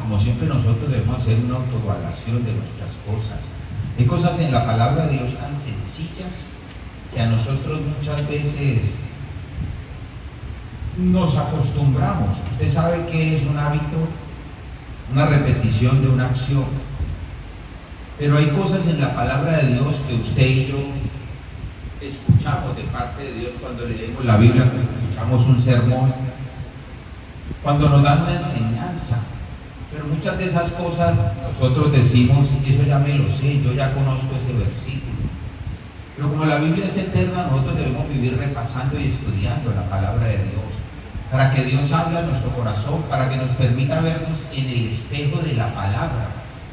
como siempre nosotros debemos hacer una autoevaluación de nuestras cosas. Hay cosas en la palabra de Dios tan sencillas que a nosotros muchas veces nos acostumbramos. Usted sabe qué es un hábito, una repetición de una acción. Pero hay cosas en la palabra de Dios que usted y yo escuchamos de parte de Dios cuando leemos la Biblia, cuando escuchamos un sermón, cuando nos dan una enseñanza. Pero muchas de esas cosas nosotros decimos, eso ya me lo sé, yo ya conozco ese versículo. Pero como la Biblia es eterna, nosotros debemos vivir repasando y estudiando la palabra de Dios, para que Dios hable a nuestro corazón, para que nos permita vernos en el espejo de la palabra.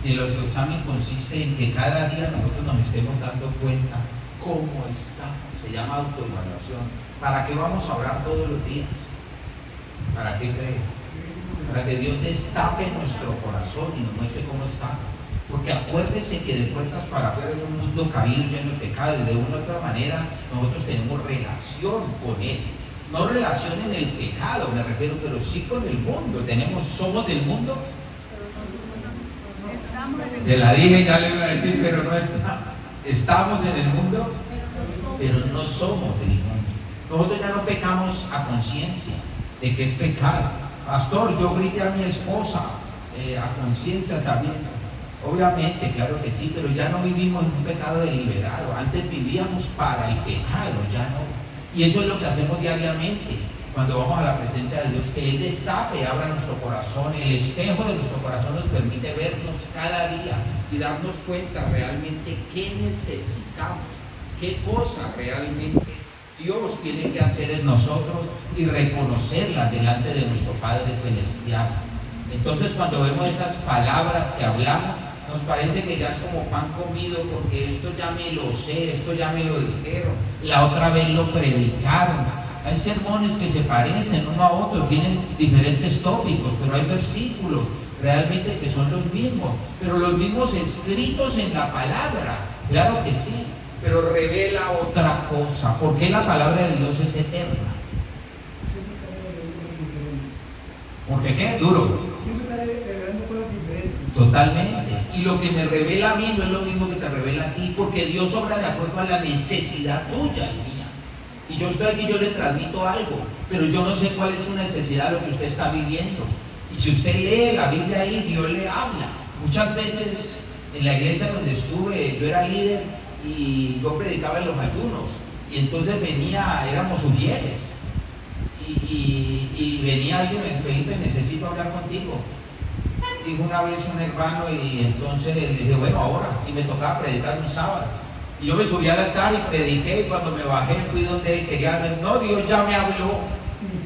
Y el autoexamen consiste en que cada día nosotros nos estemos dando cuenta cómo estamos. Se llama autoevaluación. ¿Para qué vamos a orar todos los días? ¿Para qué creen? Para que Dios destape nuestro corazón y nos muestre cómo está. Porque acuérdese que de puertas para afuera es un mundo caído, lleno de pecado, y de una u otra manera nosotros tenemos relación con Él. No relación en el pecado, me refiero, pero sí con el mundo. Somos del mundo. Te la dije, ya le iba a decir, pero no estamos en el mundo, pero no somos del mundo. Nosotros ya no pecamos a conciencia de que es pecado. Pastor, yo grité a mi esposa a conciencia sabiendo. Obviamente, claro que sí, pero ya no vivimos en un pecado deliberado. Antes vivíamos para el pecado, ya no. Y eso es lo que hacemos diariamente cuando vamos a la presencia de Dios, que Él destape, abra nuestro corazón. El espejo de nuestro corazón nos permite vernos cada día y darnos cuenta realmente qué necesitamos, qué cosa realmente Dios tiene que hacer en nosotros y reconocerla delante de nuestro Padre Celestial. Entonces, cuando vemos esas palabras que hablamos, nos parece que ya es como pan comido, porque esto ya me lo sé, esto ya me lo dijeron, la otra vez lo predicaron. Hay sermones que se parecen uno a otro, tienen diferentes tópicos, pero hay versículos realmente que son los mismos, pero los mismos escritos en la palabra, claro que sí, pero revela otra cosa. ¿Por qué la palabra de Dios es eterna? ¿Porque qué? Duro. Totalmente. Y lo que me revela a mí no es lo mismo que te revela a ti, porque Dios obra de acuerdo a la necesidad tuya y mía. Y yo estoy aquí, yo le transmito algo, pero yo no sé cuál es su necesidad, lo que usted está viviendo. Y si usted lee la Biblia ahí, Dios le habla. Muchas veces en la iglesia donde estuve, yo era líder y yo predicaba en los ayunos. Y entonces éramos ujieres. Y venía alguien y me dijo: Felipe, necesito hablar contigo. Dijo una vez un hermano, y entonces le dije: bueno, ahora sí me tocaba predicar un sábado. Y yo me subí al altar y prediqué, y cuando me bajé fui donde él quería hablar. No, Dios ya me habló.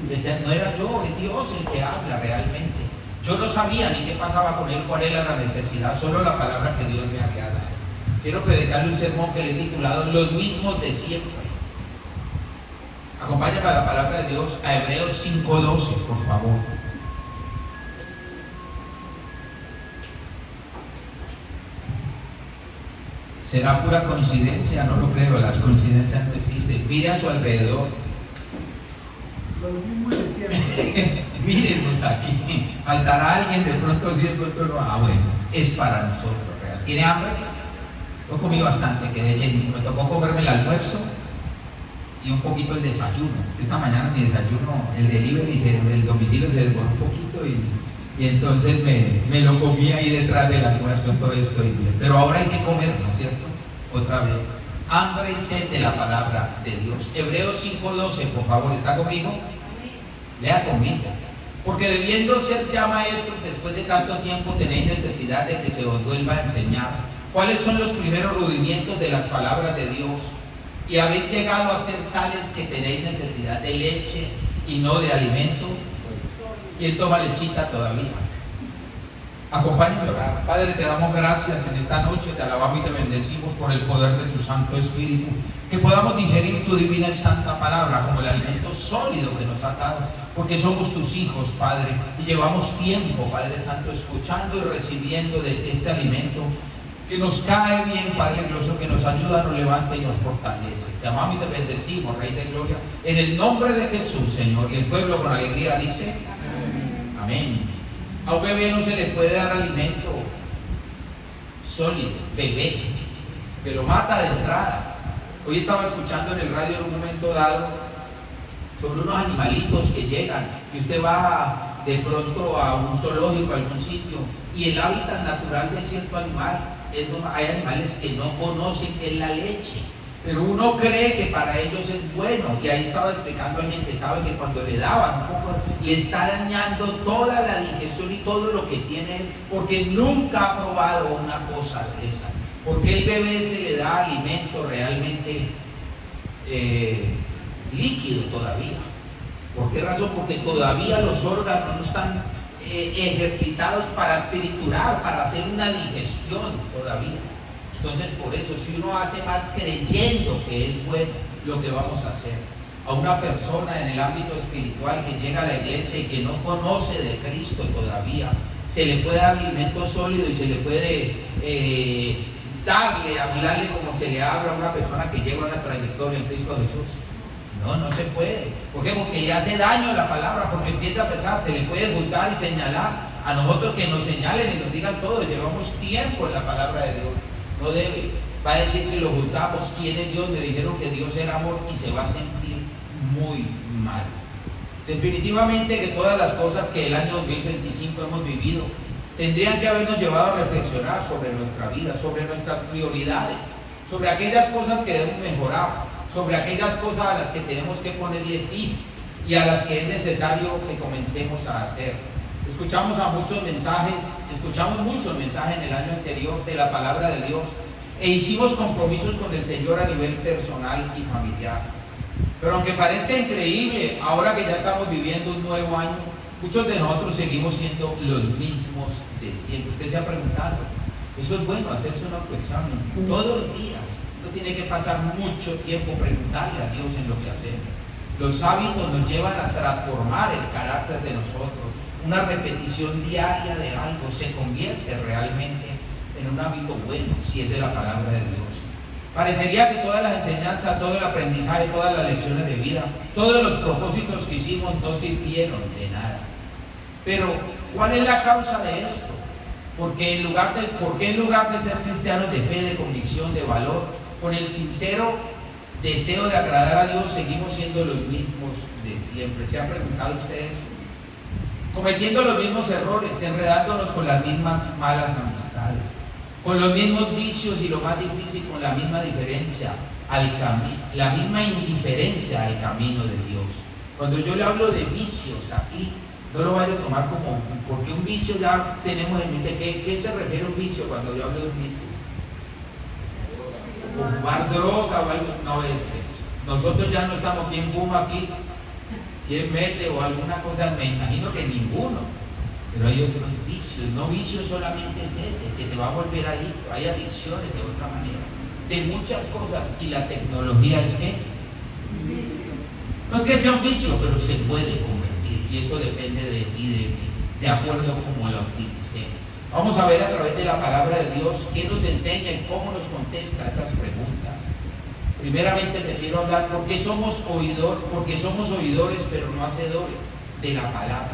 Decía, no era yo, es Dios el que habla realmente. Yo no sabía ni qué pasaba con él, cuál era la necesidad, solo la palabra que Dios me había dado. Quiero predicarle un sermón que le he titulado Los mismos de siempre. Acompáñame a la palabra de Dios, a Hebreos 5:12, por favor. ¿Será pura coincidencia? No lo creo, las coincidencias no existen. Mire a su alrededor. Los mismos de siempre. Mírenos aquí. ¿Faltará alguien? De pronto sí, de pronto no. Ah, bueno, es para nosotros real. ¿Tiene hambre? Yo comí bastante, que de hecho me tocó comerme el almuerzo y un poquito el desayuno. Esta mañana mi desayuno, el delivery, el domicilio se demoró un poquito y entonces me lo comí ahí detrás del almuerzo, todo estoy bien. Pero ahora hay que comer, ¿no es cierto? Otra vez. Hambre y sed de la palabra de Dios. Hebreos 5:12, por favor, ¿está conmigo? Lea conmigo. Porque debiendo ser ya maestros, después de tanto tiempo tenéis necesidad de que se os vuelva a enseñar cuáles son los primeros rudimientos de las palabras de Dios. Y habéis llegado a ser tales que tenéis necesidad de leche y no de alimento. ¿Quién toma lechita todavía? Acompáñame a orar. Padre, te damos gracias en esta noche, te alabamos y te bendecimos por el poder de tu Santo Espíritu, que podamos digerir tu divina y santa palabra como el alimento sólido que nos has dado, porque somos tus hijos, Padre, y llevamos tiempo, Padre Santo, escuchando y recibiendo de este alimento que nos cae bien, Padre glorioso, que nos ayuda, nos levanta y nos fortalece. Te amamos y te bendecimos, Rey de Gloria, en el nombre de Jesús, Señor. Y el pueblo con alegría dice: amén. A un bebé no se le puede dar alimento sólido, bebé, que lo mata de entrada. Hoy estaba escuchando en el radio en un momento dado sobre unos animalitos que llegan y usted va de pronto a un zoológico, a algún sitio, y el hábitat natural de cierto animal hay animales que no conocen qué es la leche, pero uno cree que para ellos es bueno. Y ahí estaba explicando a alguien que sabe que cuando le daban un poco, le está dañando toda la digestión y todo lo que tiene él, porque nunca ha probado una cosa de esa. Porque el bebé se le da alimento realmente líquido todavía. ¿Por qué razón? Porque todavía los órganos no están ejercitados para triturar, para hacer una digestión todavía. Entonces, por eso, si uno hace más creyendo que es bueno lo que vamos a hacer, a una persona en el ámbito espiritual que llega a la iglesia y que no conoce de Cristo todavía, se le puede dar alimento sólido y se le puede hablarle como se le habla a una persona que lleva una trayectoria en Cristo Jesús. No se puede. ¿Por qué? Porque le hace daño a la palabra, porque empieza a pensar, se le puede juzgar y señalar. A nosotros que nos señalen y nos digan todo, llevamos tiempo en la palabra de Dios. No debe. Va a decir que lo juzgamos. ¿Quién es Dios? Me dijeron que Dios era amor y se va a sentir muy mal. Definitivamente que todas las cosas que el año 2025 hemos vivido tendrían que habernos llevado a reflexionar sobre nuestra vida, sobre nuestras prioridades, sobre aquellas cosas que debemos mejorar, sobre aquellas cosas a las que tenemos que ponerle fin y a las que es necesario que comencemos a hacer. Escuchamos muchos mensajes en el año anterior de la palabra de Dios e hicimos compromisos con el Señor a nivel personal y familiar. Pero aunque parezca increíble, ahora que ya estamos viviendo un nuevo año, muchos de nosotros seguimos siendo los mismos de siempre. Usted se ha preguntado, eso es bueno, hacerse un autoexamen todos los días. Uno tiene que pasar mucho tiempo preguntarle a Dios en lo que hacemos. Los hábitos nos llevan a transformar el carácter de nosotros. Una repetición diaria de algo se convierte realmente en un hábito bueno, si es de la palabra de Dios. Parecería que todas las enseñanzas, todo el aprendizaje, todas las lecciones de vida, todos los propósitos que hicimos no sirvieron de nada. Pero, ¿cuál es la causa de esto? ¿Por qué en lugar de ser cristianos de fe, de convicción, de valor, con el sincero deseo de agradar a Dios, seguimos siendo los mismos de siempre? ¿Se han preguntado ustedes? Cometiendo los mismos errores, enredándonos con las mismas malas amistades, con los mismos vicios y lo más difícil, con la misma diferencia la misma indiferencia al camino de Dios. Cuando yo le hablo de vicios aquí, no lo vaya a tomar como, porque un vicio ya tenemos en mente. ¿Qué se refiere a un vicio cuando yo hablo de un vicio? Fumar droga o algo, no es eso. Nosotros ya no estamos, ¿quién fuma aquí? ¿Quién mete o alguna cosa? Me imagino que ninguno. Pero hay otros vicios. No vicio solamente es ese, que te va a volver ahí. Hay adicciones de otra manera, de muchas cosas. Y la tecnología es que no es que sea un vicio, pero se puede convertir. Y eso depende de ti, de mí, de acuerdo a cómo la utilicemos. Vamos a ver a través de la palabra de Dios qué nos enseña y cómo nos contesta a esas preguntas. Primeramente te quiero hablar porque somos oidores pero no hacedores de la palabra.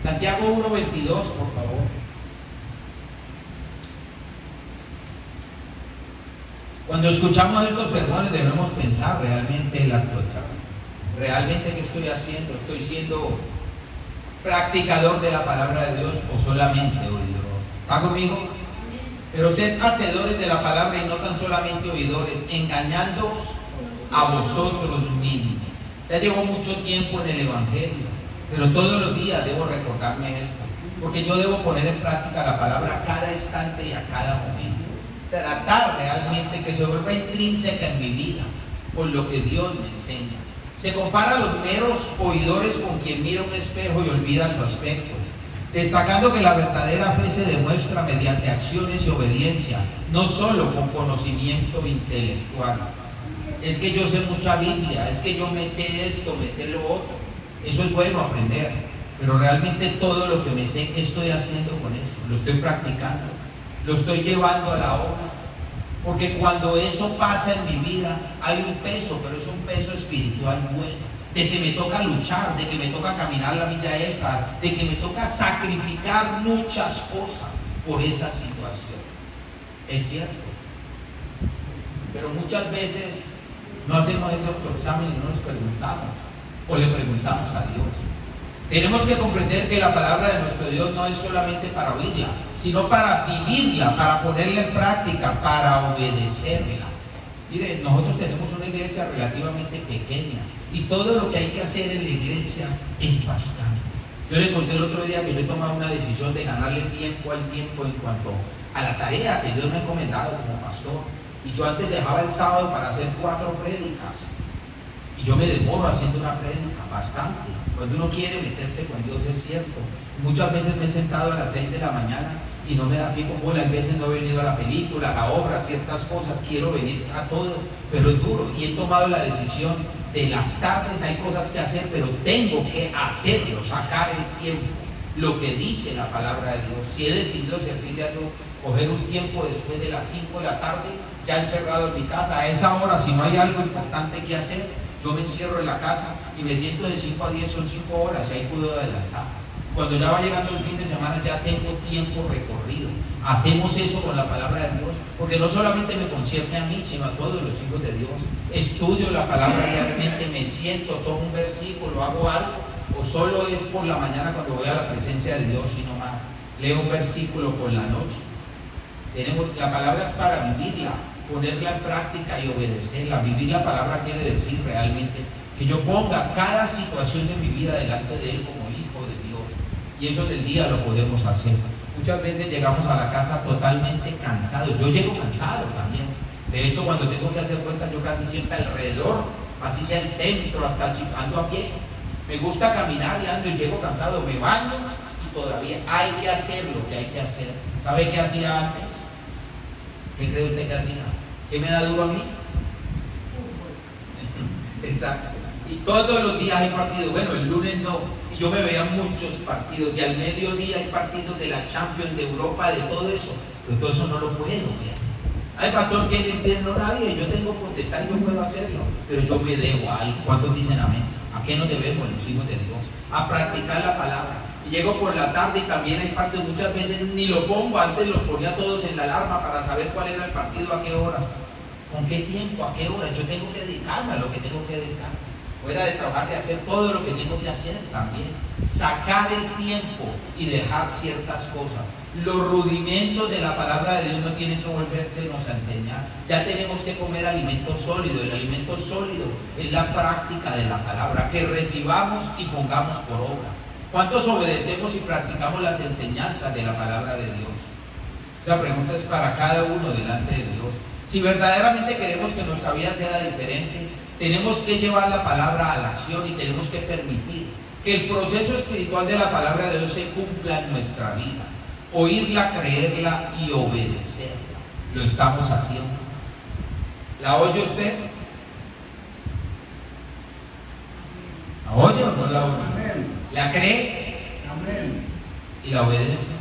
Santiago 1:22, por favor. Cuando escuchamos estos sermones debemos pensar realmente el actuar. ¿Realmente qué estoy haciendo? ¿Estoy siendo practicador de la palabra de Dios o solamente oidor? ¿Está conmigo? Pero sed hacedores de la palabra y no tan solamente oidores, engañándoos a vosotros mismos. Ya llevo mucho tiempo en el Evangelio, pero todos los días debo recordarme esto, porque yo debo poner en práctica la palabra a cada instante y a cada momento. Tratar realmente que se vuelva intrínseca en mi vida con lo que Dios me enseña. Se compara a los meros oidores con quien mira un espejo y olvida su aspecto, destacando que la verdadera fe se demuestra mediante acciones y obediencia, no solo con conocimiento intelectual. Es que yo sé mucha Biblia, es que yo me sé esto, me sé lo otro. Eso es bueno aprender, pero realmente todo lo que me sé, ¿qué estoy haciendo con eso? Lo estoy practicando, lo estoy llevando a la obra. Porque cuando eso pasa en mi vida, hay un peso, pero es un peso espiritual bueno. de que me toca luchar, de que me toca caminar la milla extra, de que me toca sacrificar muchas cosas por esa situación. Es cierto. Pero muchas veces no hacemos ese autoexamen y no nos preguntamos, o le preguntamos a Dios. Tenemos que comprender que la palabra de nuestro Dios no es solamente para oírla, sino para vivirla, para ponerla en práctica, para obedecerla. Mire, nosotros tenemos una iglesia relativamente pequeña y todo lo que hay que hacer en la iglesia es bastante. Yo le conté el otro día que yo he tomado una decisión de ganarle tiempo al tiempo en cuanto a la tarea que Dios me ha encomendado como pastor. Y yo antes dejaba el sábado para hacer 4 prédicas. Y yo me demoro haciendo una prédica bastante. Cuando uno quiere meterse con Dios, es cierto. Muchas veces me he sentado a las 6 de la mañana y no me da pie con bola. A veces no he venido a la película, a la obra, ciertas cosas. Quiero venir a todo, pero es duro. Y he tomado la decisión de las tardes hay cosas que hacer, pero tengo que hacerlo, sacar el tiempo. Lo que dice la palabra de Dios. Si he decidido servirle a Dios, coger un tiempo después de las 5 de la tarde, ya encerrado en mi casa, a esa hora, si no hay algo importante que hacer, yo me encierro en la casa y me siento de 5 a 10, son 5 horas, y ahí puedo adelantar. Cuando ya va llegando el fin de semana, ya tengo tiempo recorrido. Hacemos eso con la palabra de Dios, porque no solamente me concierne a mí, sino a todos los hijos de Dios. Estudio la palabra diariamente, me siento, tomo un versículo, hago algo, o solo es por la mañana cuando voy a la presencia de Dios y no más. Leo un versículo por la noche. La palabra es para vivirla, ponerla en práctica y obedecerla. Vivir la palabra quiere decir realmente que yo ponga cada situación de mi vida delante de Él como hijo de Dios. Y eso del día lo podemos hacer. Muchas veces llegamos a la casa totalmente cansados. Yo llego cansado también. De hecho, cuando tengo que hacer cuentas, yo casi siempre alrededor, así sea el centro, hasta ando a pie. Me gusta caminar y ando y llego cansado. Me baño y todavía hay que hacer lo que hay que hacer. ¿Sabe qué hacía antes? ¿Qué cree usted que hacía? ¿Qué me da duro a mí? Exacto. Y todos los días hay partidos. Bueno, el lunes no. Y yo me veía muchos partidos. Y al mediodía hay partidos de la Champions, de Europa, de todo eso. Pero todo eso no lo puedo ver. Hay pastor que no entiende nadie. Yo tengo potestad y yo puedo hacerlo. Pero yo me debo a algo. ¿Cuántos dicen amén? ¿A qué nos debemos los hijos de Dios? A practicar la palabra. Y llego por la tarde y también hay partidos, muchas veces ni lo pongo, antes los ponía todos en la alarma para saber cuál era el partido, a qué hora, con qué tiempo, a qué hora. Yo tengo que dedicarme a lo que tengo que dedicarme. Fuera de trabajar, de hacer todo lo que tengo que hacer también. Sacar el tiempo y dejar ciertas cosas. Los rudimentos de la palabra de Dios no tienen que volvernos a enseñar. Ya tenemos que comer alimento sólido. El alimento sólido es la práctica de la palabra, que recibamos y pongamos por obra. ¿Cuántos obedecemos y practicamos las enseñanzas de la palabra de Dios? Esa pregunta es para cada uno delante de Dios. Si verdaderamente queremos que nuestra vida sea diferente, tenemos que llevar la palabra a la acción y tenemos que permitir que el proceso espiritual de la palabra de Dios se cumpla en nuestra vida. Oírla, creerla y obedecerla. Lo estamos haciendo. ¿La oye usted? ¿La oye o no la oye? ¿La cree? Amén. Y la obedece.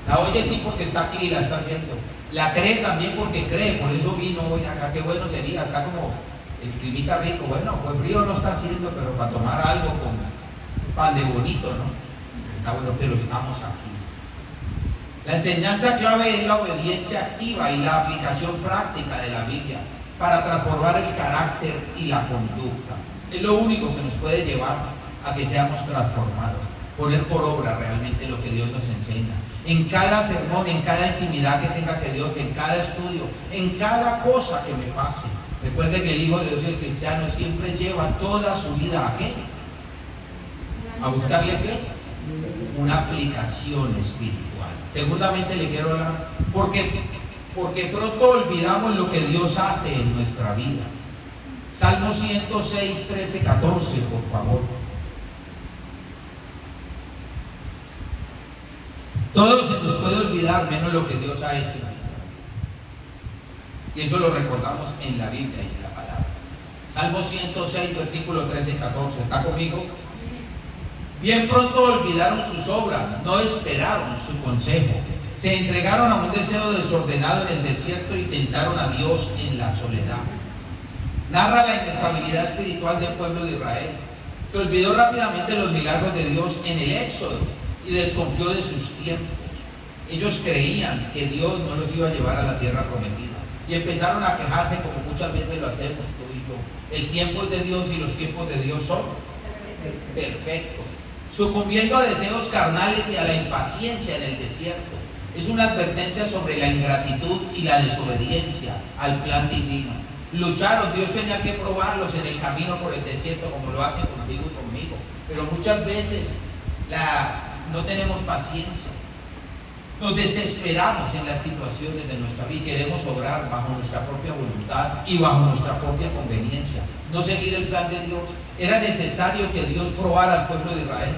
La oye sí porque está aquí y la está viendo. La cree también porque cree. Por eso vino hoy acá. Qué bueno sería. Está como el climita rico. Bueno, pues frío no está haciendo, pero para tomar algo con pan de bonito, ¿no? Está bueno, pero estamos aquí. La enseñanza clave es la obediencia activa y la aplicación práctica de la Biblia para transformar el carácter y la conducta. Es lo único que nos puede llevar a que seamos transformados, poner por obra realmente lo que Dios nos enseña. En cada sermón, en cada intimidad que tenga que Dios, en cada estudio, en cada cosa que me pase. Recuerde que el Hijo de Dios y el cristiano siempre lleva toda su vida ¿a qué? ¿A buscarle qué? Una aplicación espiritual. Segundamente le quiero hablar, porque pronto olvidamos lo que Dios hace en nuestra vida. Salmo 106, 13, 14, por favor. Todo se nos puede olvidar menos lo que Dios ha hecho en nuestra vida. Y eso lo recordamos en la Biblia y en la palabra. Salmo 106, versículo 13 y 14. ¿Está conmigo? Bien pronto olvidaron sus obras, no esperaron su consejo. Se entregaron a un deseo desordenado en el desierto y tentaron a Dios en la soledad. Narra la inestabilidad espiritual del pueblo de Israel. Se olvidó rápidamente los milagros de Dios en el Éxodo y desconfió de sus tiempos. Ellos creían que Dios no los iba a llevar a la tierra prometida y empezaron a quejarse como muchas veces lo hacemos tú y yo. El tiempo es de Dios y los tiempos de Dios son perfectos. Sucumbiendo a deseos carnales y a la impaciencia en el desierto. Es una advertencia sobre la ingratitud y la desobediencia al plan divino. Lucharon, Dios tenía que probarlos en el camino por el desierto como lo hace contigo y conmigo. Pero muchas veces no tenemos paciencia. Nos desesperamos en las situaciones de nuestra vida y queremos obrar bajo nuestra propia voluntad y bajo nuestra propia conveniencia. No seguir el plan de Dios. Era necesario que Dios probara al pueblo de Israel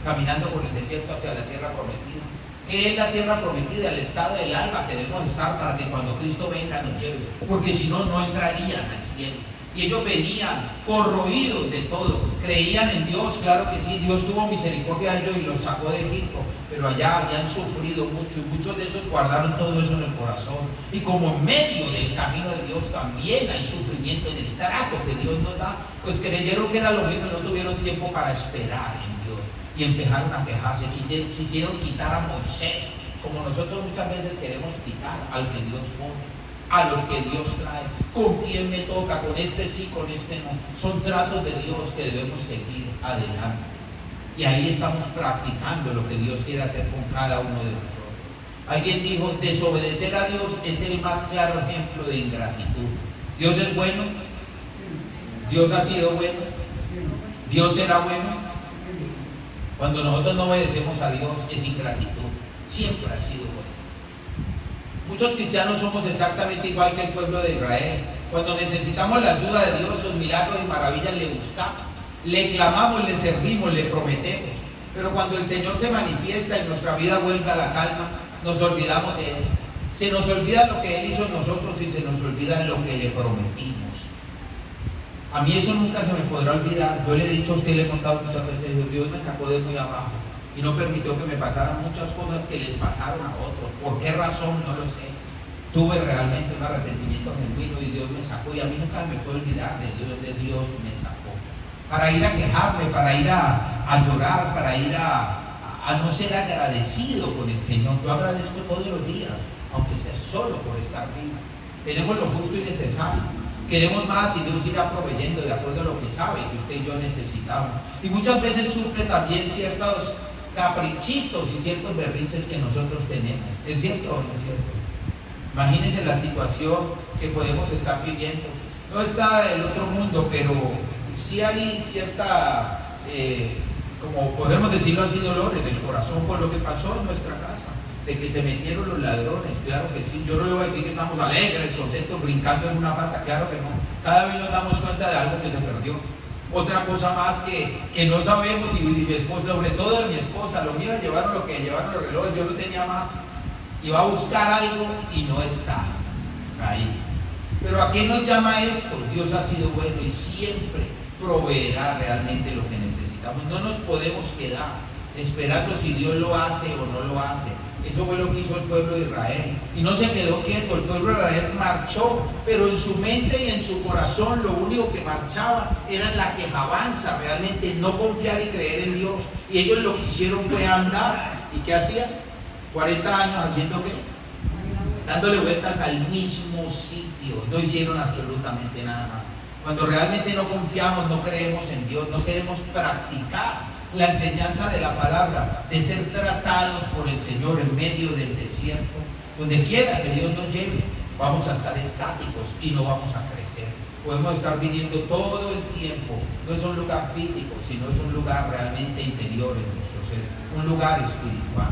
caminando por el desierto hacia la tierra prometida. ¿Qué es la tierra prometida? El estado del alma que debemos estar para que cuando Cristo venga nos lleve. Porque si no, no entrarían al cielo. Y ellos venían corroídos de todo. Creían en Dios, claro que sí. Dios tuvo misericordia de ellos y los sacó de Egipto. Pero allá habían sufrido mucho y muchos de esos guardaron todo eso en el corazón. Y como en medio del camino de Dios también hay sufrimiento en el trato que Dios nos da, pues creyeron que era lo mismo y no tuvieron tiempo para esperar en Dios. Y empezaron a quejarse. Quisieron quitar a Moisés, como nosotros muchas veces queremos quitar al que Dios pone, a los que Dios trae. ¿Con quién me toca? Con este sí, con este no. Son tratos de Dios que debemos seguir adelante. Y ahí estamos practicando lo que Dios quiere hacer con cada uno de nosotros. Alguien dijo, desobedecer a Dios es el más claro ejemplo de ingratitud. ¿Dios es bueno? ¿Dios ha sido bueno? ¿Dios será bueno? Cuando nosotros no obedecemos a Dios es ingratitud. Siempre ha sido bueno. Muchos cristianos somos exactamente igual que el pueblo de Israel. Cuando necesitamos la ayuda de Dios, los milagros y maravillas le buscamos. Le clamamos, le servimos, le prometemos. Pero cuando el Señor se manifiesta y nuestra vida vuelve a la calma, nos olvidamos de Él. Se nos olvida lo que Él hizo en nosotros y se nos olvida lo que le prometimos. A mí eso nunca se me podrá olvidar. Yo le he dicho a usted, le he contado muchas veces, Dios me sacó de muy abajo y no permitió que me pasaran muchas cosas que les pasaron a otros. ¿Por qué razón? No lo sé. Tuve realmente un arrepentimiento genuino y Dios me sacó, y a mí nunca me puedo olvidar de Dios me sacó. Para ir a quejarme, para ir a llorar, para ir a no ser agradecido con el Señor. Yo agradezco todos los días, aunque sea solo por estar vivo. Tenemos lo justo y necesario. Queremos más y Dios irá proveyendo de acuerdo a lo que sabe que usted y yo necesitamos. Y muchas veces sufre también ciertos caprichitos y ciertos berrinches que nosotros tenemos. ¿Es cierto o no es cierto? Imagínense la situación que podemos estar viviendo. No está el otro mundo, pero sí hay cierta, como podemos decirlo así, dolor en el corazón por lo que pasó en nuestra casa. De que se metieron los ladrones, claro que sí. Yo no le voy a decir que estamos alegres, contentos, brincando en una pata, claro que no. Cada vez nos damos cuenta de algo que se perdió. Otra cosa más que no sabemos, y mi esposa, sobre todo de mi esposa, lo mío llevaron lo que llevaron los relojes, yo no tenía más. Iba a buscar algo y no está ahí. Pero ¿a qué nos llama esto? Dios ha sido bueno y siempre proveerá realmente lo que necesitamos. No nos podemos quedar esperando si Dios lo hace o no lo hace. Eso fue lo que hizo el pueblo de Israel. Y no se quedó quieto, el pueblo de Israel marchó, pero en su mente y en su corazón lo único que marchaba era la quejabanza, realmente no confiar y creer en Dios. Y ellos lo que hicieron fue andar. ¿Y qué hacían? 40 años haciendo qué? Dándole vueltas al mismo sitio. No hicieron absolutamente nada más. Cuando realmente no confiamos, no creemos en Dios, no queremos practicar la enseñanza de la palabra, de ser tratados por el Señor en medio del desierto, donde quiera que Dios nos lleve, vamos a estar estáticos y no vamos a crecer. Podemos estar viniendo todo el tiempo. No es un lugar físico, sino es un lugar realmente interior en nuestro ser, un lugar espiritual.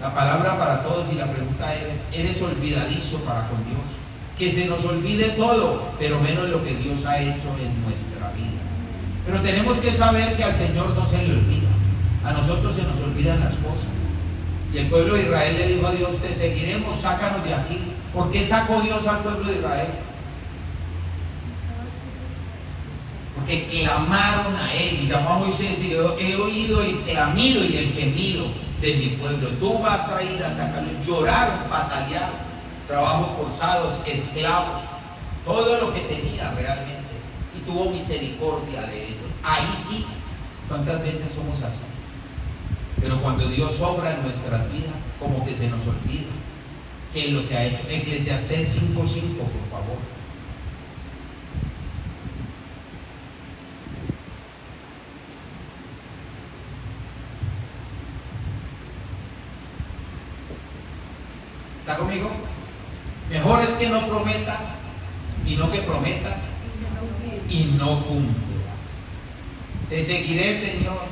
La palabra para todos, y la pregunta es, ¿eres olvidadizo para con Dios? Que se nos olvide todo, pero menos lo que Dios ha hecho en nuestra vida. Pero tenemos que saber que al Señor no se le olvida. A nosotros se nos olvidan las cosas. Y el pueblo de Israel le dijo a Dios, te seguiremos, sácanos de aquí. ¿Por qué sacó Dios al pueblo de Israel? Porque clamaron a él, y llamó a Moisés y le dijo, he oído el clamido y el gemido de mi pueblo. Tú vas a ir a sacarlo. Lloraron, patalearon, trabajos forzados, esclavos, todo lo que tenía realmente. Y tuvo misericordia de ellos. Ahí sí ¿Cuántas veces somos así? Pero cuando Dios obra en nuestras vidas, como que se nos olvida qué es lo que ha hecho. Eclesiastés 5:5, por favor. ¿Está conmigo? Mejor es que no prometas y no que prometas y no cumplas. Te seguiré, Señor.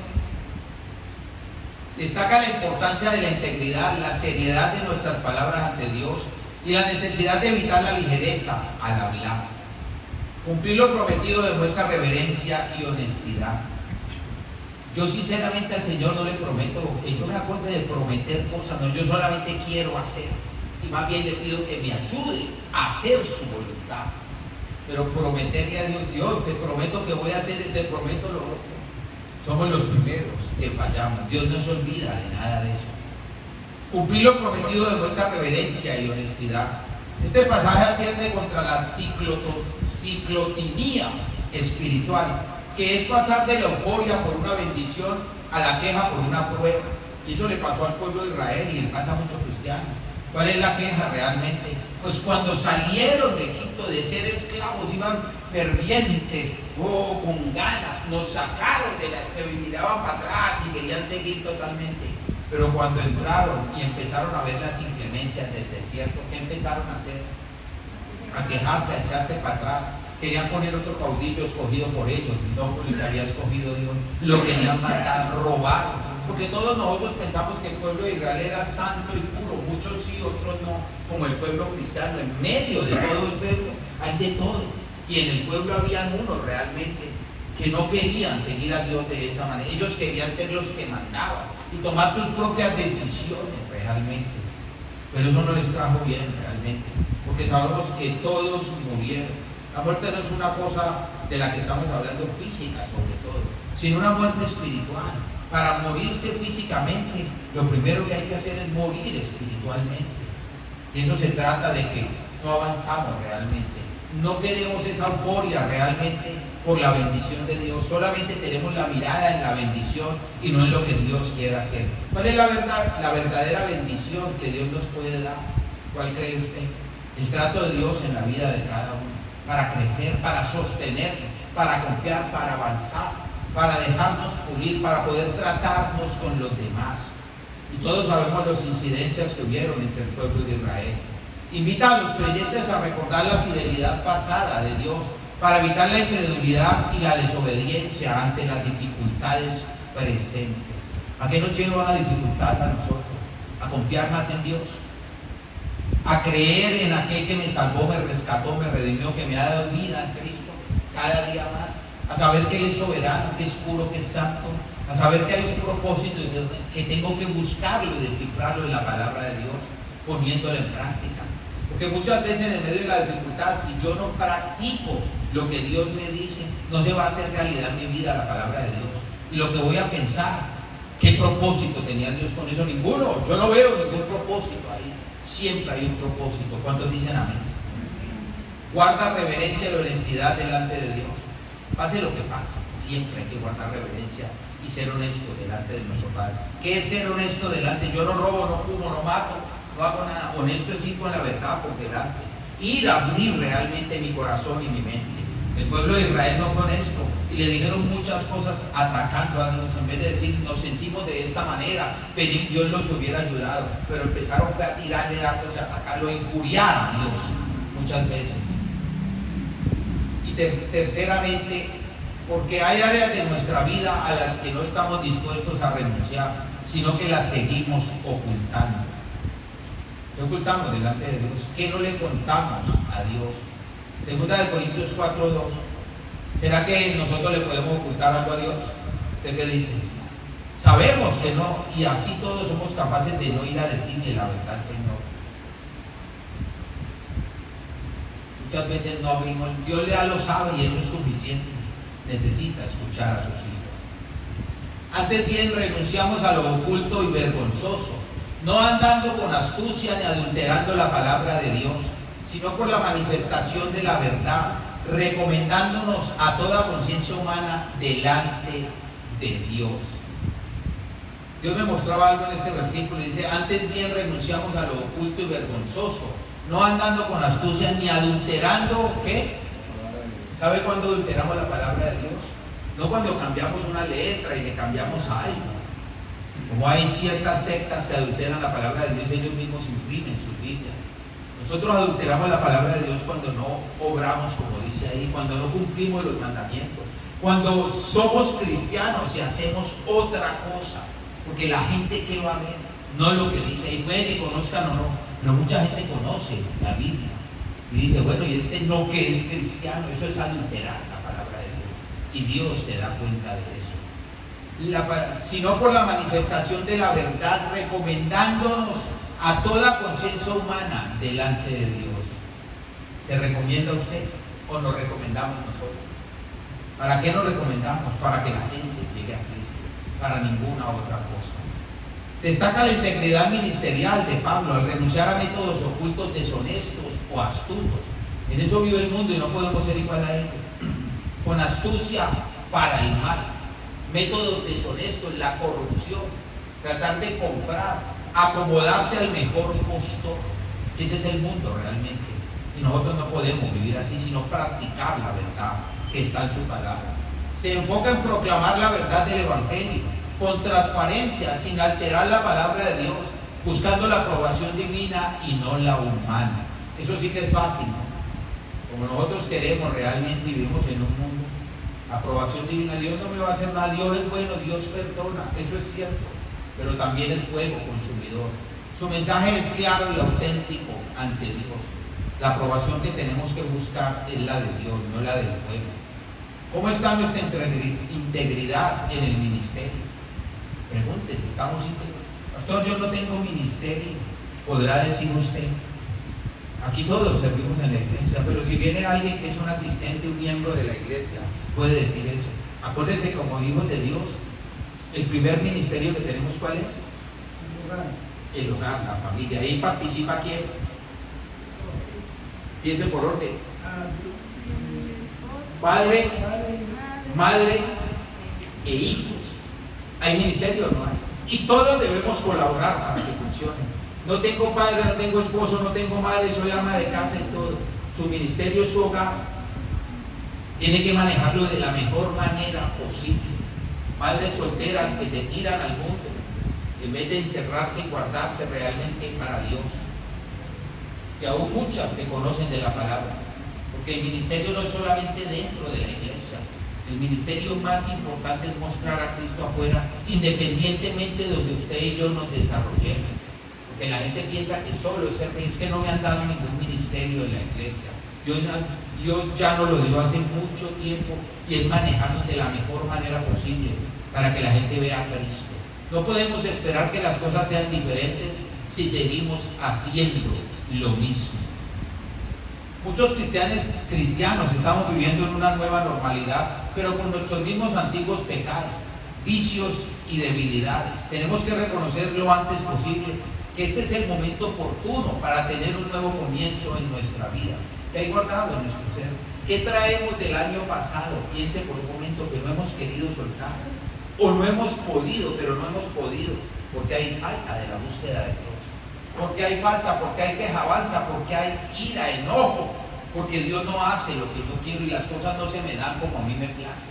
Destaca la importancia de la integridad, la seriedad de nuestras palabras ante Dios y la necesidad de evitar la ligereza al hablar. Cumplir lo prometido demuestra reverencia y honestidad. Yo sinceramente al Señor no le prometo, que yo me acuerde de prometer cosas, no, yo solamente quiero hacer. Y más bien le pido que me ayude a hacer su voluntad. Pero prometerle a Dios, Dios, te prometo que voy a hacer, te prometo lo otro. Somos los primeros que fallamos. Dios no se olvida de nada de eso. Cumplir lo prometido demuestra reverencia y honestidad. Este pasaje advierte contra la ciclotimía espiritual, que es pasar de la euforia por una bendición a la queja por una prueba. Y eso le pasó al pueblo de Israel y le pasa a muchos cristianos. ¿Cuál es la queja realmente? Pues cuando salieron de Egipto de ser esclavos, iban fervientes, con ganas, nos sacaron de la esclavitud, miraban para atrás y querían seguir totalmente. Pero cuando entraron y empezaron a ver las inclemencias del desierto, ¿qué empezaron a hacer? A quejarse, a echarse para atrás. Querían poner otro caudillo escogido por ellos, no por el que había escogido Dios. Lo querían matar, robar. Porque todos nosotros pensamos que el pueblo de Israel era santo y puro, muchos sí, otros no, como el pueblo cristiano. En medio de todo el pueblo hay de todo, y en el pueblo habían unos realmente que no querían seguir a Dios de esa manera. Ellos querían ser los que mandaban y tomar sus propias decisiones realmente, pero eso no les trajo bien realmente, porque sabemos que todos murieron. La muerte no es una cosa de la que estamos hablando física sobre todo, sino una muerte espiritual. Para morirse físicamente, lo primero que hay que hacer es morir espiritualmente. Y eso se trata de que no avanzamos realmente. No queremos esa euforia realmente por la bendición de Dios. Solamente tenemos la mirada en la bendición y no en lo que Dios quiere hacer. ¿Cuál es la verdadera bendición que Dios nos puede dar? ¿Cuál cree usted? El trato de Dios en la vida de cada uno. Para crecer, para sostener, para confiar, para avanzar, para dejarnos pulir, para poder tratarnos con los demás. Y todos sabemos las incidencias que hubieron entre el pueblo de Israel. Invita a los creyentes a recordar la fidelidad pasada de Dios para evitar la incredulidad y la desobediencia ante las dificultades presentes. ¿A qué nos lleva la dificultad a nosotros? A confiar más en Dios, a creer en aquel que me salvó, me rescató, me redimió, que me ha dado vida en Cristo cada día más. A saber que Él es soberano, que es puro, que es santo, a saber que hay un propósito y que tengo que buscarlo y descifrarlo en la palabra de Dios, poniéndolo en práctica. Porque muchas veces en medio de la dificultad, si yo no practico lo que Dios me dice, no se va a hacer realidad en mi vida la palabra de Dios. Y lo que voy a pensar, ¿qué propósito tenía Dios con eso? Ninguno, yo no veo ningún propósito ahí. Siempre hay un propósito. ¿Cuántos dicen amén? Guarda reverencia y honestidad delante de Dios. Pase lo que pase, siempre hay que guardar reverencia y ser honesto delante de nuestro Padre. ¿Qué es ser honesto delante? Yo no robo, no fumo, no mato, no hago nada. Honesto es ir con la verdad por delante. Ir a abrir realmente mi corazón y mi mente. El pueblo de Israel no fue honesto y le dijeron muchas cosas atacando a Dios. En vez de decir, nos sentimos de esta manera, Dios los hubiera ayudado. Pero empezaron a tirarle dardos y atacarlo, injuriar a Dios muchas veces. Terceramente, porque hay áreas de nuestra vida a las que no estamos dispuestos a renunciar, sino que las seguimos ocultando. ¿Qué ocultamos delante de Dios? ¿Qué no le contamos a Dios? Segunda de Corintios 4:2. ¿Será que nosotros le podemos ocultar algo a Dios? ¿Usted qué dice? Sabemos que no, y así todos somos capaces de no ir a decirle la verdad al Señor. Muchas veces no abrimos, Dios ya lo sabe y eso es suficiente. Necesita escuchar a sus hijos. Antes bien renunciamos a lo oculto y vergonzoso, no andando con astucia ni adulterando la palabra de Dios, sino por la manifestación de la verdad, recomendándonos a toda conciencia humana delante de Dios. Dios me mostraba algo en este versículo, dice, antes bien renunciamos a lo oculto y vergonzoso, no andando con astucia ni adulterando, ¿qué? ¿Sabe cuándo adulteramos la palabra de Dios? No cuando cambiamos una letra y le cambiamos algo. Como hay ciertas sectas que adulteran la palabra de Dios, ellos mismos imprimen sus Biblias. Nosotros adulteramos la palabra de Dios cuando no obramos como dice ahí, cuando no cumplimos los mandamientos, cuando somos cristianos y hacemos otra cosa, porque la gente que va a ver, no lo que dice ahí, puede que conozcan o no, pero mucha gente conoce la Biblia y dice, bueno, y este no que es cristiano, eso es adulterar la palabra de Dios, y Dios se da cuenta de eso. Sino por la manifestación de la verdad, recomendándonos a toda conciencia humana delante de Dios. ¿Se recomienda usted o nos recomendamos nosotros? ¿Para qué nos recomendamos? Para que la gente llegue a Cristo, para ninguna otra cosa. Destaca la integridad ministerial de Pablo al renunciar a métodos ocultos, deshonestos o astutos. En eso vive el mundo y no podemos ser igual a ellos. Con astucia para el mal, métodos deshonestos, la corrupción, tratar de comprar, acomodarse al mejor postor. Ese es el mundo realmente. Y nosotros no podemos vivir así, sino practicar la verdad que está en su palabra. Se enfoca en proclamar la verdad del Evangelio, con transparencia, sin alterar la palabra de Dios, buscando la aprobación divina y no la humana. Eso sí que es fácil, ¿no? Como nosotros queremos realmente y vivimos en un mundo, aprobación divina, Dios no me va a hacer nada, Dios es bueno, Dios perdona, eso es cierto, pero también es fuego consumidor. Su mensaje es claro y auténtico ante Dios. La aprobación que tenemos que buscar es la de Dios, no la del pueblo. ¿Cómo está nuestra integridad en el ministerio? Pregúntese, ¿estamos íntegros? Pastor, yo no tengo ministerio, podrá decir usted. Aquí todos servimos en la iglesia, pero si viene alguien que es un asistente, un miembro de la iglesia, puede decir eso. Acuérdese, como hijos de Dios, el primer ministerio que tenemos, ¿cuál es? El hogar, la familia. Ahí participa ¿quién? Piense por orden. Padre, madre e hijos. ¿Hay ministerio o no hay? Y todos debemos colaborar para que funcione. No tengo padre, no tengo esposo, no tengo madre, soy ama de casa y todo. Su ministerio es su hogar. Tiene que manejarlo de la mejor manera posible. Madres solteras que se tiran al mundo en vez de encerrarse y guardarse realmente para Dios. Y aún muchas que conocen de la palabra. Porque el ministerio no es solamente dentro de la iglesia. El ministerio más importante es mostrar a Cristo afuera, independientemente de donde usted y yo nos desarrollemos. Porque la gente piensa que solo es que no me han dado ningún ministerio en la iglesia. Dios ya nos lo dio hace mucho tiempo y es manejarnos de la mejor manera posible para que la gente vea a Cristo. No podemos esperar que las cosas sean diferentes si seguimos haciendo lo mismo. Muchos cristianos estamos viviendo en una nueva normalidad, pero con nuestros mismos antiguos pecados, vicios y debilidades. Tenemos que reconocer lo antes posible que este es el momento oportuno para tener un nuevo comienzo en nuestra vida. ¿Qué hay guardado en nuestro ser? ¿Qué traemos del año pasado? Piense por un momento que no hemos querido soltar. O no hemos podido, pero no hemos podido, porque hay falta de la búsqueda de Dios. Porque hay falta, porque hay quejabanza, porque hay ira, enojo, porque Dios no hace lo que yo quiero y las cosas no se me dan como a mí me place.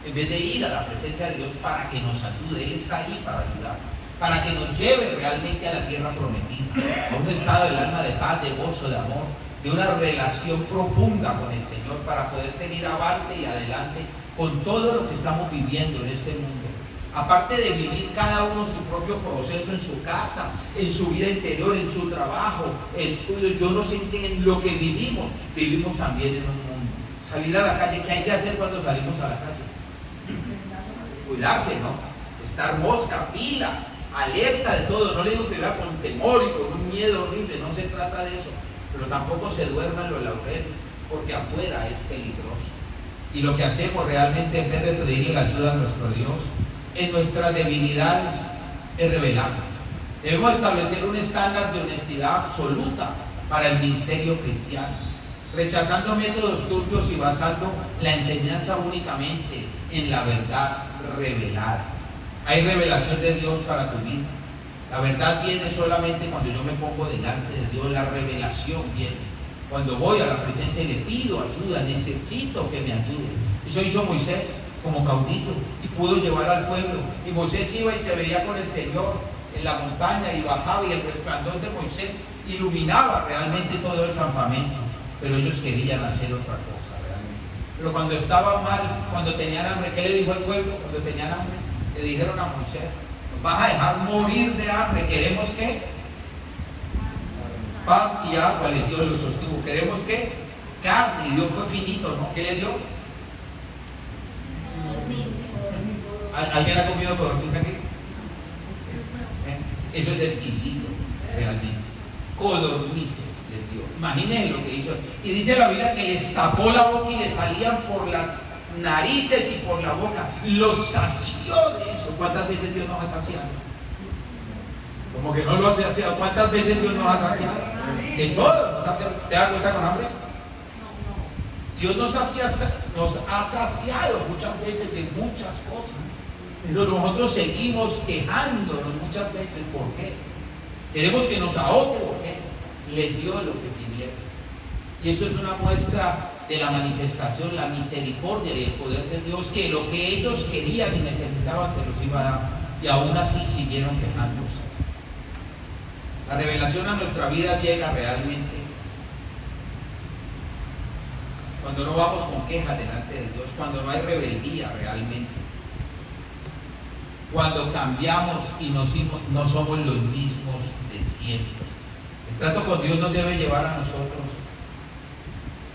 En vez de ir a la presencia de Dios para que nos ayude, Él está ahí para ayudar, para que nos lleve realmente a la tierra prometida, a un estado del alma de paz, de gozo, de amor, de una relación profunda con el Señor para poder seguir avante y adelante con todo lo que estamos viviendo en este mundo. Aparte de vivir cada uno su propio proceso en su casa, en su vida interior, en su trabajo, estudio, yo no sé en lo que vivimos también en un mundo. Salir a la calle, ¿qué hay que hacer cuando salimos a la calle? Cuidarse, ¿no? Estar mosca, pilas, alerta de todo. No le digo que vea con temor y con un miedo horrible, no se trata de eso. Pero tampoco se duerman los laureles, porque afuera es peligroso. Y lo que hacemos realmente, en vez de pedirle la ayuda a nuestro Dios, en nuestras debilidades, es revelarnos. Debemos establecer un estándar de honestidad absoluta para el ministerio cristiano. rechazando métodos turbios y basando la enseñanza únicamente en la verdad revelada. Hay revelación de Dios para tu vida. La verdad viene solamente cuando yo me pongo delante de Dios. La revelación viene cuando voy a la presencia y le pido ayuda, necesito que me ayude. Eso hizo Moisés como caudillo y pudo llevar al pueblo. Y Moisés iba y se veía con el Señor en la montaña y bajaba, y el resplandor de Moisés iluminaba realmente todo el campamento. Pero ellos querían hacer otra cosa realmente. Pero cuando estaban mal, cuando tenían hambre, ¿qué le dijo el pueblo cuando tenían hambre? Le dijeron a Moisés: nos vas a dejar morir de hambre. ¿Queremos qué? Pan y agua. Le dio, lo sostuvo. ¿Queremos qué? Carne. Y Dios fue finito, ¿no? ¿Qué le dio? ¿Alguien ha comido codorniz aquí? Eso es exquisito, realmente. Codornices les dio. Imagínense lo que hizo. Y dice la Biblia que les tapó la boca y les salían por las narices y por la boca. Los sació de eso. ¿Cuántas veces Dios nos ha saciado? Como que no lo ha saciado. ¿Cuántas veces Dios nos ha saciado? De todo nos ha saciado. ¿Te das cuenta con hambre? Dios nos ha saciado muchas veces de muchas cosas. Pero nosotros seguimos quejándonos muchas veces. ¿Por qué? Queremos que nos ahogue. ¿Por qué? Le dio lo que pidieron. Y eso es una muestra de la manifestación, la misericordia y el poder de Dios, que lo que ellos querían y necesitaban se los iba a dar. Y aún así siguieron quejándose. La revelación a nuestra vida llega realmente cuando no vamos con quejas delante de Dios, cuando no hay rebeldía realmente, cuando cambiamos y no somos los mismos de siempre. El trato con Dios nos debe llevar a nosotros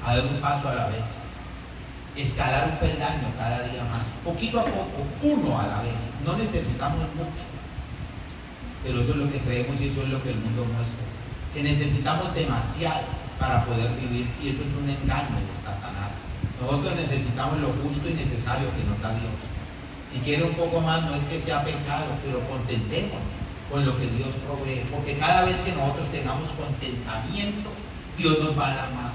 a dar un paso a la vez, escalar un peldaño cada día más, poquito a poco, uno a la vez. No necesitamos mucho, pero eso es lo que creemos y eso es lo que el mundo muestra, que necesitamos demasiado para poder vivir, y eso es un engaño de Satanás. Nosotros necesitamos lo justo y necesario que nos da Dios. Si quiere un poco más, no es que sea pecado, pero contentémonos con lo que Dios provee, porque cada vez que nosotros tengamos contentamiento, Dios nos va a dar más.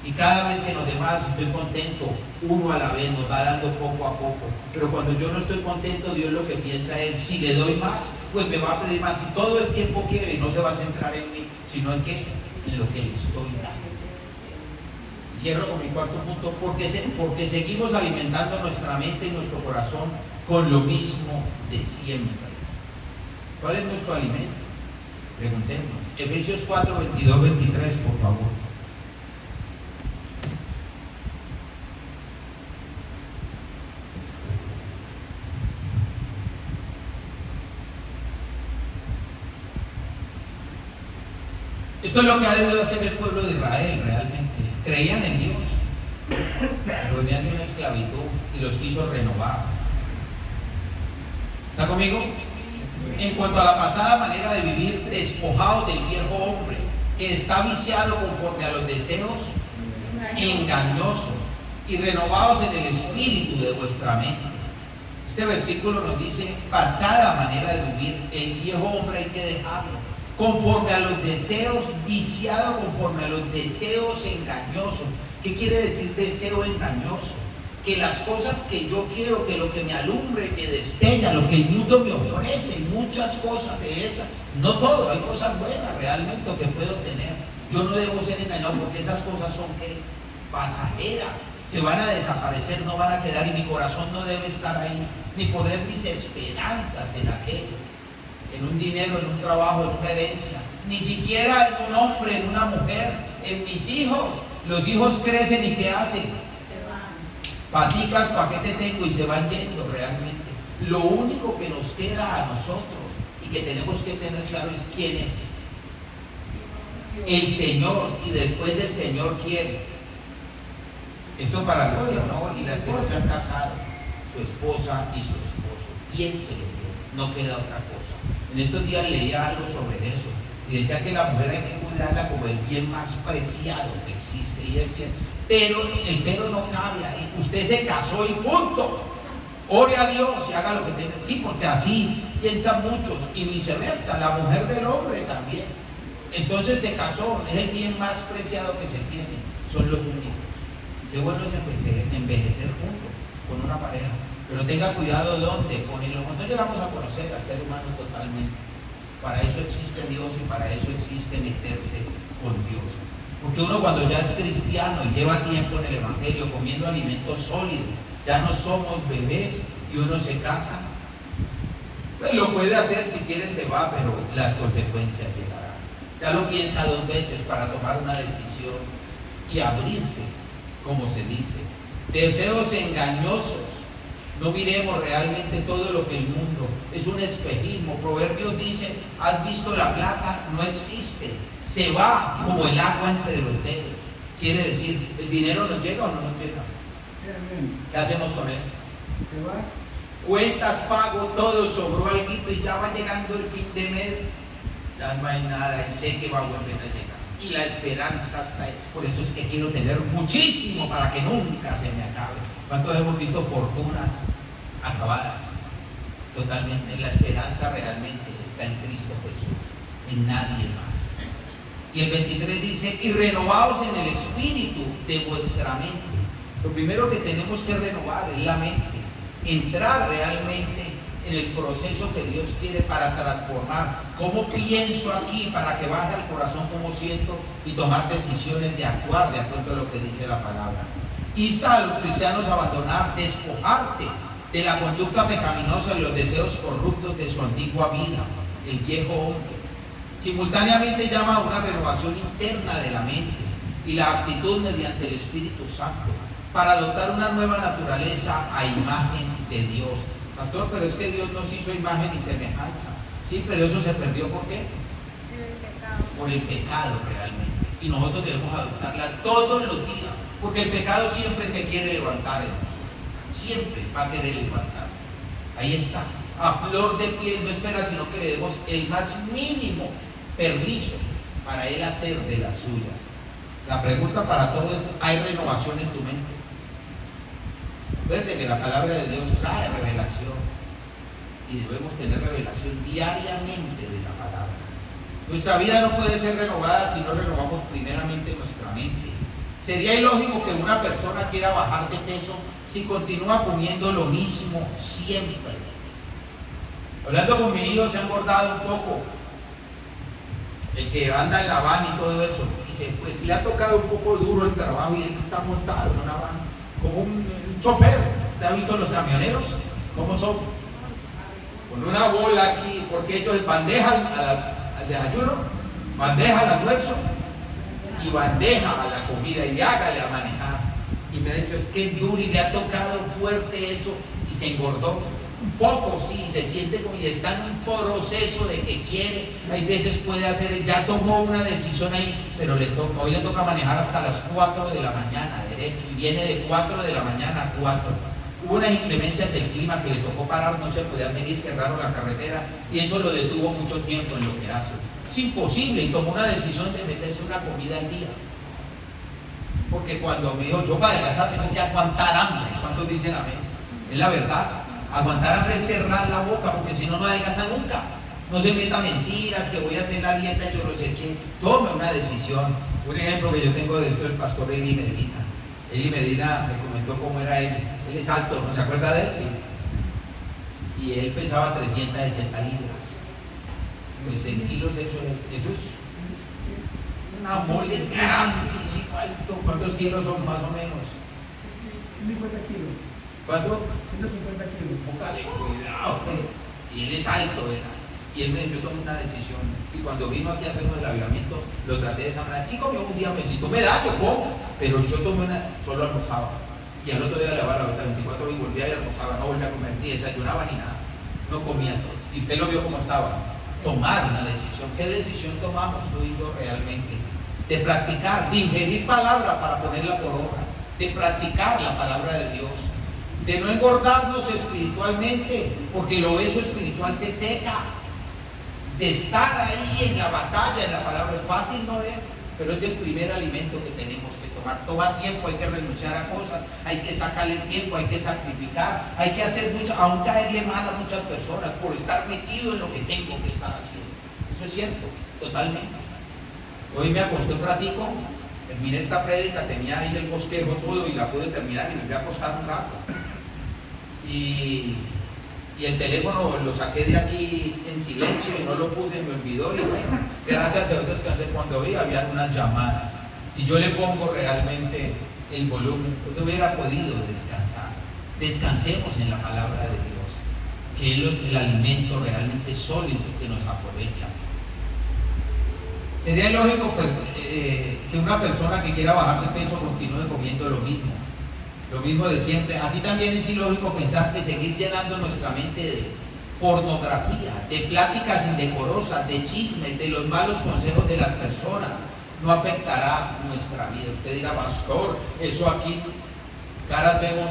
Y cada vez que nos dé más, estoy contento, uno a la vez, nos va dando poco a poco. Pero cuando yo no estoy contento, Dios lo que piensa es: si le doy más, pues me va a pedir más. Y todo el tiempo quiere, y no se va a centrar en mí, sino en qué, en lo que le estoy dando. Cierro con mi cuarto punto: porque seguimos alimentando nuestra mente y nuestro corazón con lo mismo de siempre. ¿Cuál es nuestro alimento? Preguntémonos. Efesios 4, 22, 23, por favor. Esto es lo que ha debido hacer el pueblo de Israel realmente. Creían en Dios, pero venían de una esclavitud y los quiso renovar. ¿Está conmigo? En cuanto a la pasada manera de vivir, despojados del viejo hombre que está viciado conforme a los deseos engañosos y renovados en el espíritu de vuestra mente. Este versículo nos dice: pasada manera de vivir, el viejo hombre hay que dejarlo, conforme a los deseos, viciado conforme a los deseos engañosos. ¿Qué quiere decir deseo engañoso? Que las cosas que yo quiero, que lo que me alumbre, me destella, lo que el mundo me ofrece, muchas cosas de esas, no todo, hay cosas buenas realmente que puedo tener. Yo no debo ser engañado, porque esas cosas son ¿qué? Pasajeras, se van a desaparecer, no van a quedar, y mi corazón no debe estar ahí, ni poner mis esperanzas en aquello, en un dinero, en un trabajo, en una herencia, ni siquiera en un hombre, en una mujer, en mis hijos. Los hijos crecen y ¿qué hacen? Paticas, ¿para qué te tengo? Y se van yendo realmente. Lo único que nos queda a nosotros y que tenemos que tener claro es quién es. El Señor, y después del Señor, ¿quién? Eso para los que no y las que no se han casado, su esposa y su esposo. Piénselo bien, no queda otra cosa. En estos días leía algo sobre eso y decía que la mujer hay que cuidarla como el bien más preciado que existe. Y decía, pero el pero no cabe ahí. Usted se casó y punto. Ore a Dios y haga lo que tenga. Sí, porque así piensan muchos, y viceversa, la mujer del hombre también. Entonces se casó, es el bien más preciado que se tiene. son los únicos. Qué bueno es envejecer juntos con una pareja, pero tenga cuidado dónde ponerlo. Cuando llegamos a conocer al ser humano totalmente, para eso existe Dios y para eso existe meterse con Dios. Porque uno cuando ya es cristiano y lleva tiempo en el Evangelio comiendo alimentos sólidos, ya no somos bebés y uno se casa. Pues lo puede hacer, si quiere se va, pero las consecuencias llegarán. Ya lo piensa 2 veces para tomar una decisión y abrirse, como se dice. Deseos engañosos. No miremos realmente todo lo que el mundo es un espejismo. Proverbios dice, ¿has visto la plata? No existe. Se va como el agua entre los dedos. Quiere decir, ¿el dinero nos llega o no nos llega? ¿Qué hacemos con él? Se va. Cuentas, pago, todo, sobró alguito y ya va llegando el fin de mes, ya no hay nada y sé que va a volver a llegar. Y la esperanza está ahí. Por eso es que quiero tener muchísimo para que nunca se me acabe. ¿Cuántos hemos visto fortunas acabadas? Totalmente. La esperanza realmente está en Cristo Jesús, en nadie más. Y el 23 dice, y renovaos en el espíritu de vuestra mente. Lo primero que tenemos que renovar es la mente. Entrar realmente en el proceso que Dios quiere para transformar. ¿Cómo pienso aquí para que baje al corazón como siento y tomar decisiones de actuar de acuerdo a lo que dice la palabra? Insta a los cristianos a abandonar, despojarse de la conducta pecaminosa y los deseos corruptos de su antigua vida, el viejo hombre. Simultáneamente llama a una renovación interna de la mente y la actitud mediante el Espíritu Santo para adoptar una nueva naturaleza a imagen de Dios. Pastor, pero es que Dios nos hizo imagen y semejanza. Sí, pero eso se perdió ¿por qué? Por el pecado realmente. Y nosotros debemos adoptarla todos los días, porque el pecado siempre se quiere levantar en nosotros. Siempre va a querer levantar. Ahí está, a flor de piel, no espera sino que le demos el más mínimo permiso para él hacer de las suyas. La pregunta para todos es, ¿hay renovación en tu mente? Recuerde que la palabra de Dios trae revelación y debemos tener revelación diariamente de la palabra. Nuestra vida no puede ser renovada si no renovamos primeramente nuestra mente. Sería ilógico que una persona quiera bajar de peso si continúa comiendo lo mismo siempre. Hablando con mi hijo, se ha engordado un poco. El que anda en la van y todo eso. Y pues le ha tocado un poco duro el trabajo y él está montado en una van como un chofer. ¿Te has visto los camioneros? ¿Cómo son? Con una bola aquí, porque ellos bandeja al desayuno, bandeja al almuerzo y bandeja a la comida y hágale a manejar. Y me ha dicho, es que es duro y le ha tocado fuerte eso y se engordó. Un poco sí, se siente como y está en un proceso de que quiere, hay veces puede hacer, ya tomó una decisión ahí, pero hoy le toca manejar hasta las 4 de la mañana, derecho, y viene de 4 de la mañana a 4. Hubo unas inclemencias del clima que le tocó parar, no se podía seguir, cerraron la carretera y eso lo detuvo mucho tiempo en lo que hace. Es imposible y tomó una decisión de meterse una comida al día. Porque cuando me dijo, yo para adelgazar tengo que aguantar hambre, ¿cuántos dicen amén? Es la verdad. Aguantar hambre es cerrar la boca, porque si no, no adelgaza nunca. No se meta mentiras, que voy a hacer la dieta, yo no sé qué. Tome una decisión. Un ejemplo que yo tengo de esto es el pastor Eli Medina. Eli Medina me comentó cómo era él. Él es alto, ¿no se acuerda de él? Sí. Y él pesaba 360 libras. Pues en kilos eso es una mole grandísima. ¿Cuántos kilos son más o menos? 50 kilos. ¿Cuánto? 150 kilos. Póngale cuidado. Y él es alto, ¿verdad? Y él me dijo, yo tomé una decisión. Y cuando vino aquí a hacernos el avivamiento, lo traté de esa manera. Sí comió un día, me decía, me da, yo como. Pero yo tomé solo almorzaba. Y al otro día le daba la vuelta 24 horas y volvía y almorzaba. No volvía a comer, ni desayunaba ni nada. No comía todo. Y usted lo vio cómo estaba. Tomar una decisión. ¿Qué decisión tomamos tú y yo realmente? De practicar, de ingerir palabra para ponerla por obra. De practicar la palabra de Dios. De no engordarnos espiritualmente, porque el obeso espiritual se seca. De estar ahí en la batalla, en la palabra, fácil no es, pero es el primer alimento que tenemos que tomar. Toma tiempo, hay que renunciar a cosas, hay que sacarle tiempo, hay que sacrificar, hay que hacer mucho, aún caerle mal a muchas personas por estar metido en lo que tengo que estar haciendo. Eso es cierto, totalmente. Hoy me acosté un ratico Terminé esta prédica, tenía ahí el bosquejo todo y la pude terminar y me fui a acostar un rato. Y el teléfono lo saqué de aquí en silencio y no lo puse, me olvidó y bueno, gracias a Dios descansé. Cuando vi habían unas llamadas. Si yo le pongo realmente el volumen, pues no hubiera podido descansar. Descansemos en la palabra de Dios, que Él es el alimento realmente sólido que nos aprovecha. Sería lógico pues, que una persona que quiera bajar de peso continúe comiendo lo mismo de siempre. Así también es ilógico pensar que seguir llenando nuestra mente de pornografía, de pláticas indecorosas, de chismes, de los malos consejos de las personas, no afectará nuestra vida. Usted dirá, pastor, eso aquí, caras vemos,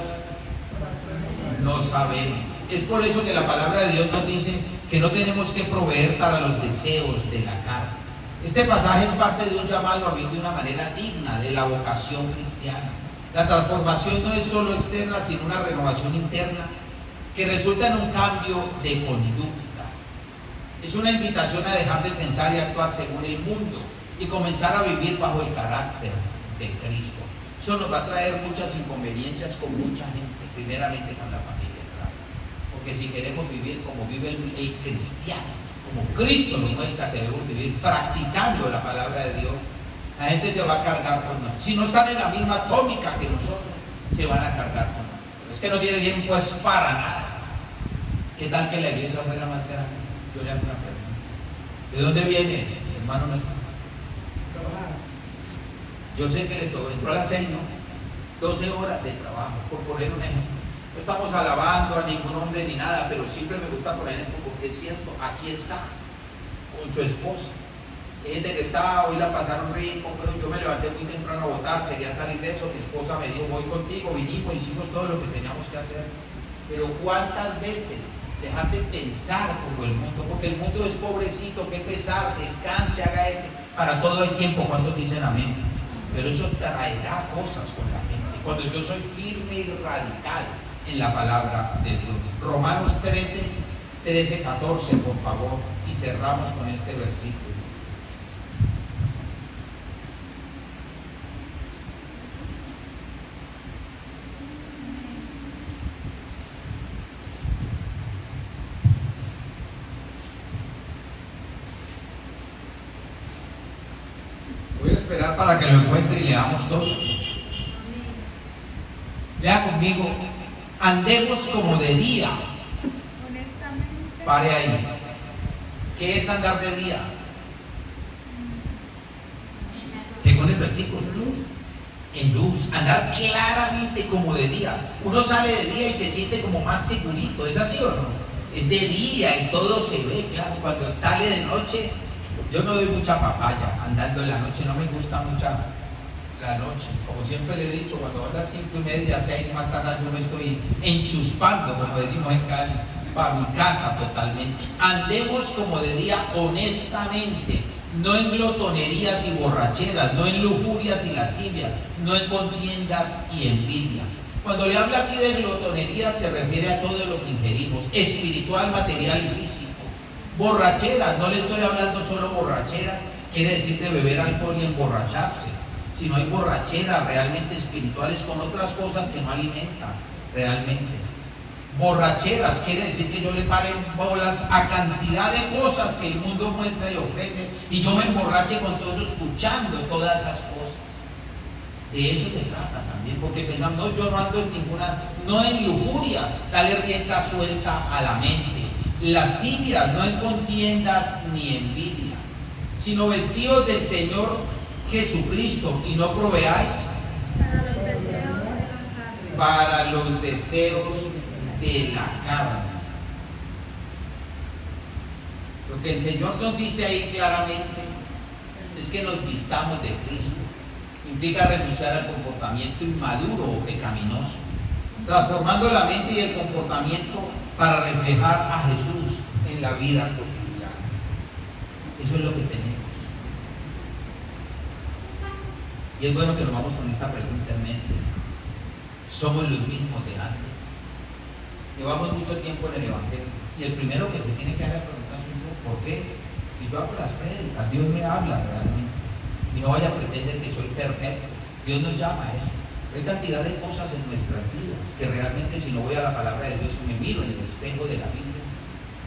no sabemos. Es por eso que la palabra de Dios nos dice que no tenemos que proveer para los deseos de la carne. Este pasaje es parte de un llamado a vivir de una manera digna de la vocación cristiana. La transformación no es solo externa, sino una renovación interna que resulta en un cambio de conducta. Es una invitación a dejar de pensar y actuar según el mundo y comenzar a vivir bajo el carácter de Cristo. Eso nos va a traer muchas inconveniencias con mucha gente, primeramente con la familia, claro. Porque si queremos vivir como vive el cristiano, como Cristo nos muestra que debemos vivir practicando la palabra de Dios, la gente se va a cargar con nosotros. Si no están en la misma tónica que nosotros, se van a cargar con nosotros. Es que no tiene tiempo es para nada. ¿Qué tal que la iglesia fuera más grande? Yo le hago una pregunta. ¿De dónde viene, hermano nuestro? Trabajar. Yo sé que le tocó, entró a las 6, ¿no? 12 horas de trabajo, por poner un ejemplo. No estamos alabando a ningún hombre ni nada, pero siempre me gusta poner ejemplo porque es cierto, aquí está, con su esposa. Hay gente que está, hoy la pasaron rico, pero yo me levanté muy temprano a votar, quería salir de eso, mi esposa me dijo, voy contigo, vinimos, hicimos todo lo que teníamos que hacer. Pero ¿cuántas veces dejar de pensar como el mundo? Porque el mundo es pobrecito, que pesar, descanse, haga esto. Para todo el tiempo, ¿cuántos dicen amén? Pero eso traerá cosas con la gente. Cuando yo soy firme y radical en la palabra de Dios. Romanos 13, 14, por favor, y cerramos con este versículo. Voy a esperar para que lo encuentre y leamos todos. Lea conmigo. Andemos como de día. Honestamente. Pare ahí. ¿Qué es andar de día? Según el versículo, en luz, andar claramente como de día. Uno sale de día y se siente como más segurito. ¿Es así o no? Es de día y todo se ve, claro. Cuando sale de noche, yo no doy mucha papaya andando en la noche, no me gusta mucho la noche. Como siempre le he dicho, cuando van a las 5:30, 6 más tarde, yo me estoy enchuspando, como decimos en Cali, para mi casa totalmente. Andemos como de día honestamente, no en glotonerías y borracheras, no en lujurias y lascivias, no en contiendas y envidia. Cuando le habla aquí de glotonería se refiere a todo lo que ingerimos, espiritual, material y físico. Borracheras, no le estoy hablando solo borracheras, quiere decir de beber alcohol y emborracharse, sino hay borracheras realmente espirituales con otras cosas que no alimentan realmente. Borracheras quiere decir que yo le pare bolas a cantidad de cosas que el mundo muestra y ofrece y yo me emborrache con todo eso escuchando todas esas cosas. De eso se trata también, porque pensamos, no, yo no ando en ninguna, no en lujuria, dale rienda suelta a la mente. Lascivias, no en contiendas ni envidia, sino vestidos del Señor Jesucristo y no proveáis Para los deseos de la para los deseos de la carne. carne. Lo que el Señor nos dice ahí claramente es que nos vistamos de Cristo. Implica renunciar al comportamiento inmaduro o pecaminoso, transformando la mente y el comportamiento para reflejar a Jesús en la vida cotidiana. Eso es lo que tenemos. Y es bueno que nos vamos con esta pregunta en mente. ¿Somos los mismos de antes? Llevamos mucho tiempo en el Evangelio. Y el primero que se tiene que hacer preguntar es ¿por qué? Y yo hago las prédicas, Dios me habla realmente. y no vaya a pretender que soy perfecto. Dios nos llama a eso. Hay cantidad de cosas en nuestras vidas que realmente, si no voy a la palabra de Dios y me miro en el espejo de la Biblia,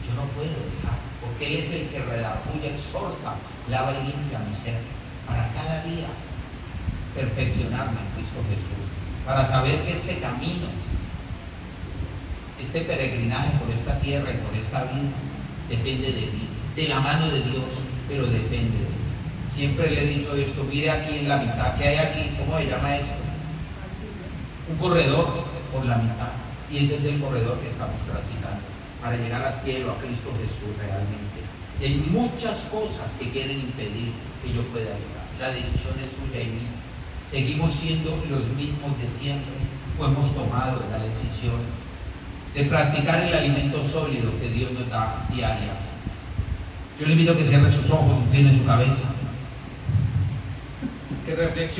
yo no puedo dejar, porque Él es el que redarguye, exhorta, lava y limpia mi ser, para cada día perfeccionarme en Cristo Jesús, para saber que este camino, este peregrinaje por esta tierra y por esta vida, depende de mí, de la mano de Dios, pero depende de mí. Siempre le he dicho esto, mire aquí en la mitad, ¿qué hay aquí? ¿Cómo se llama esto? Un corredor por la mitad, y ese es el corredor que estamos transitando para llegar al cielo, a Cristo Jesús realmente. Y hay muchas cosas que quieren impedir que yo pueda llegar. La decisión es suya y mía. ¿Seguimos siendo los mismos de siempre o hemos tomado la decisión de practicar el alimento sólido que Dios nos da diariamente? Yo le invito a que cierre sus ojos, incline su cabeza. Que reflexione.